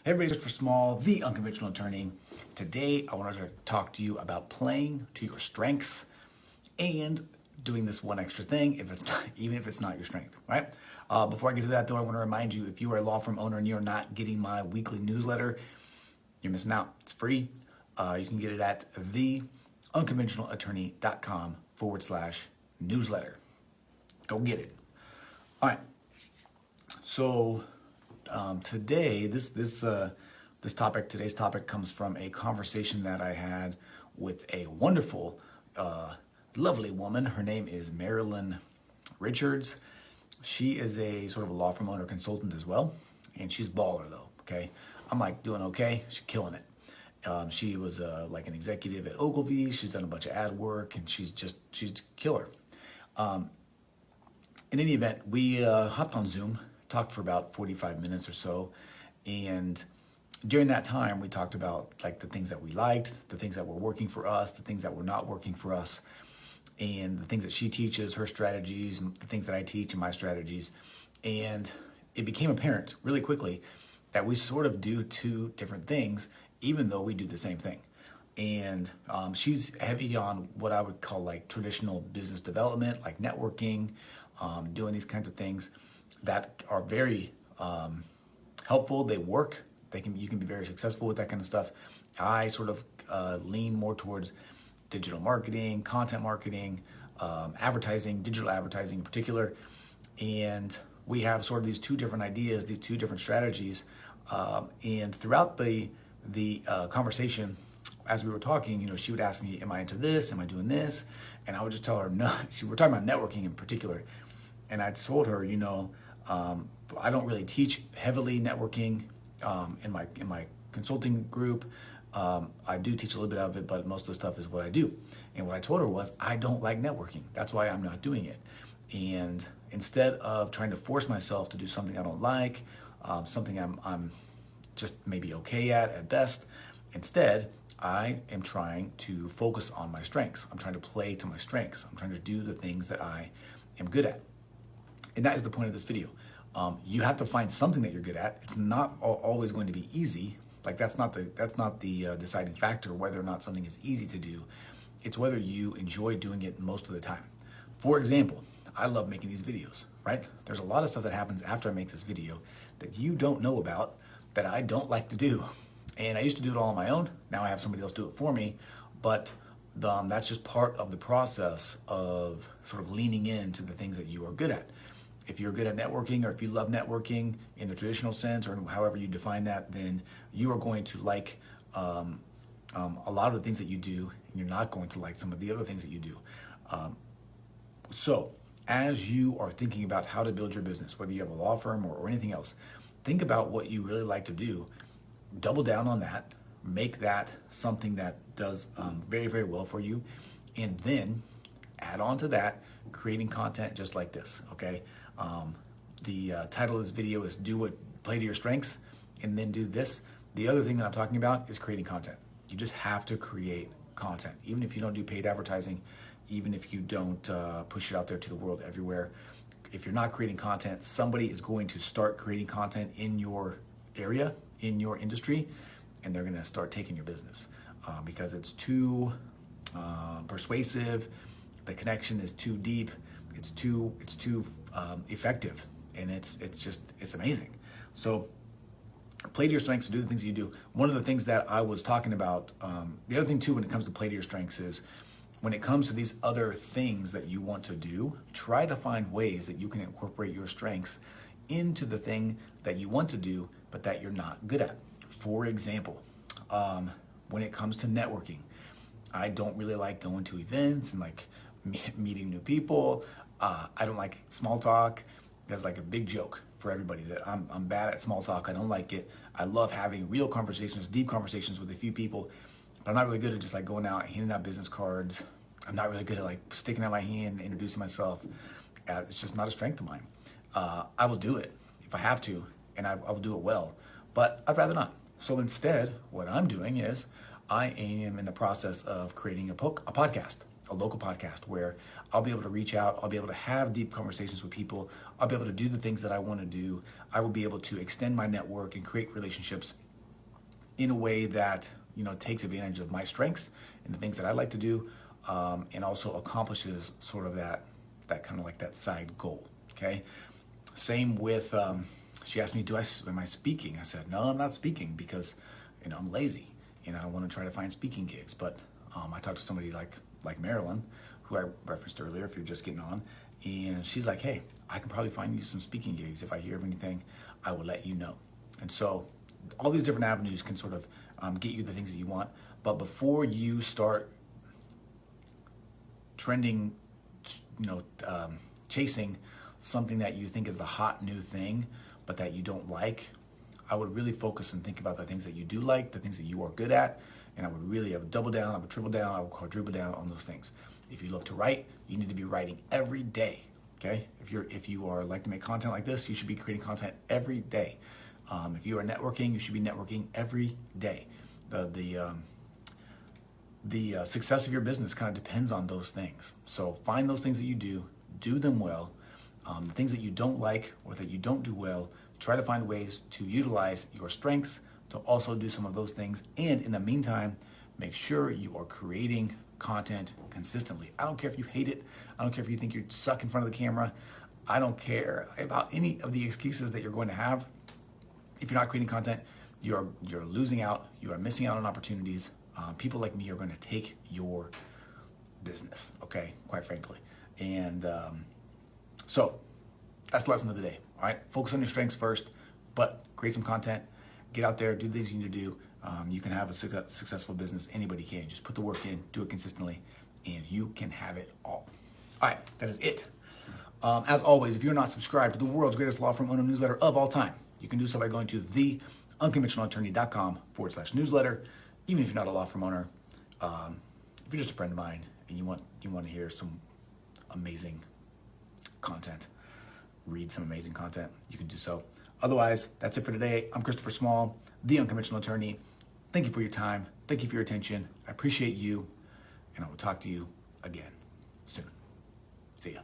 Hey everybody, just for small, the unconventional attorney. Today, I wanted to talk to you about playing to your strengths and doing this one extra thing, if it's not, even if it's not your strength, right? Before I get to that, though, I want to remind you, if you are a law firm owner and you're not getting my weekly newsletter, you're missing out. It's free. You can get it at theunconventionalattorney.com/newsletter. Go get it. All right. So today, today's topic comes from a conversation that I had with a wonderful, lovely woman. Her name is Marilyn Richards. She is a sort of a law firm owner consultant as well, and she's baller though. Okay, I'm like doing okay. She's killing it. She was like an executive at Ogilvy. She's done a bunch of ad work, and she's a killer. In any event, we hopped on Zoom, talked for about 45 minutes or so, and during that time, we talked about like the things that we liked, the things that were working for us, the things that were not working for us, and the things that she teaches, her strategies, and the things that I teach and my strategies. And it became apparent really quickly that we sort of do two different things, even though we do the same thing. And she's heavy on what I would call like traditional business development, like networking, doing these kinds of things that are very helpful. They work. You can be very successful with that kind of stuff. I sort of lean more towards digital marketing, content marketing, advertising, digital advertising in particular. And we have sort of these two different ideas, these two different strategies. And throughout the conversation, as we were talking, she would ask me, am I into this? Am I doing this? And I would just tell her, no. We're talking about networking in particular. And I told her, I don't really teach heavily networking in my consulting group. I do teach a little bit of it, but most of the stuff is what I do. And what I told her was, I don't like networking. That's why I'm not doing it. And instead of trying to force myself to do something I don't like, something I'm just maybe okay at best, instead, I am trying to focus on my strengths. I'm trying to play to my strengths. I'm trying to do the things that I am good at. And that is the point of this video. You have to find something that you're good at. It's not always going to be easy. Like that's not the deciding factor whether or not something is easy to do. It's whether you enjoy doing it most of the time. For example, I love making these videos, right? There's a lot of stuff that happens after I make this video that you don't know about that I don't like to do. And I used to do it all on my own. Now I have somebody else do it for me. But that's just part of the process of sort of leaning into the things that you are good at. If you're good at networking, or if you love networking in the traditional sense, or however you define that, then you are going to like a lot of the things that you do, and you're not going to like some of the other things that you do. So as you are thinking about how to build your business, whether you have a law firm or anything else, think about what you really like to do. Double down on that, make that something that does very, very well for you, and then add on to that creating content just like this, okay? The title of this video is play to your strengths, and then do this. The other thing that I'm talking about is creating content. You just have to create content. Even if you don't do paid advertising, even if you don't push it out there to the world everywhere, if you're not creating content, somebody is going to start creating content in your area, in your industry, and they're gonna start taking your business because it's too persuasive, the connection is too deep, it's too effective, and it's amazing. So play to your strengths, do the things you do. One of the things that I was talking about, the other thing too when it comes to play to your strengths is when it comes to these other things that you want to do, try to find ways that you can incorporate your strengths into the thing that you want to do, but that you're not good at. For example, when it comes to networking, I don't really like going to events and like meeting new people. I don't like small talk. That's like a big joke for everybody that I'm bad at small talk. I don't like it. I love having real conversations, deep conversations with a few people, but I'm not really good at just like going out and handing out business cards. I'm not really good at like sticking out my hand and introducing myself. It's just not a strength of mine. I will do it if I have to, and I will do it well, but I'd rather not. So instead, what I'm doing is I am in the process of creating a podcast, a local podcast where I'll be able to reach out, I'll be able to have deep conversations with people, I'll be able to do the things that I want to do, I will be able to extend my network and create relationships in a way that, takes advantage of my strengths and the things that I like to do, and also accomplishes sort of that kind of like that side goal. Okay. Same with, she asked me, am I speaking? I said, no, I'm not speaking because, I'm lazy and I want to try to find speaking gigs. But I talked to somebody like Marilyn, who I referenced earlier, if you're just getting on, and she's like, hey, I can probably find you some speaking gigs. If I hear of anything, I will let you know. And so all these different avenues can sort of get you the things that you want. But before you start trending, chasing something that you think is the hot new thing, but that you don't like, I would really focus and think about the things that you do like, the things that you are good at, and I would double down, I would triple down, I would quadruple down on those things. If you love to write, you need to be writing every day. Okay? If you are like to make content like this, you should be creating content every day. If you are networking, you should be networking every day. The success of your business kind of depends on those things. So find those things that you do them well. The things that you don't like or that you don't do well, try to find ways to utilize your strengths to also do some of those things. And in the meantime, make sure you are creating content consistently. I don't care if you hate it. I don't care if you think you suck in front of the camera. I don't care about any of the excuses that you're going to have. If you're not creating content, you're losing out. You are missing out on opportunities. People like me are going to take your business, okay, quite frankly. And so that's the lesson of the day, all right? Focus on your strengths first, but create some content. Get out there, do the things you need to do. You can have a successful business. Anybody can. Just put the work in, do it consistently, and you can have it all. All right, that is it. As always, if you're not subscribed to the world's greatest law firm owner newsletter of all time, you can do so by going to theunconventionalattorney.com/newsletter. Even if you're not a law firm owner, if you're just a friend of mine and you want to hear some amazing content, read some amazing content, you can do so. Otherwise, that's it for today. I'm Christopher Small, the Unconventional Attorney. Thank you for your time. Thank you for your attention. I appreciate you, and I will talk to you again soon. See ya.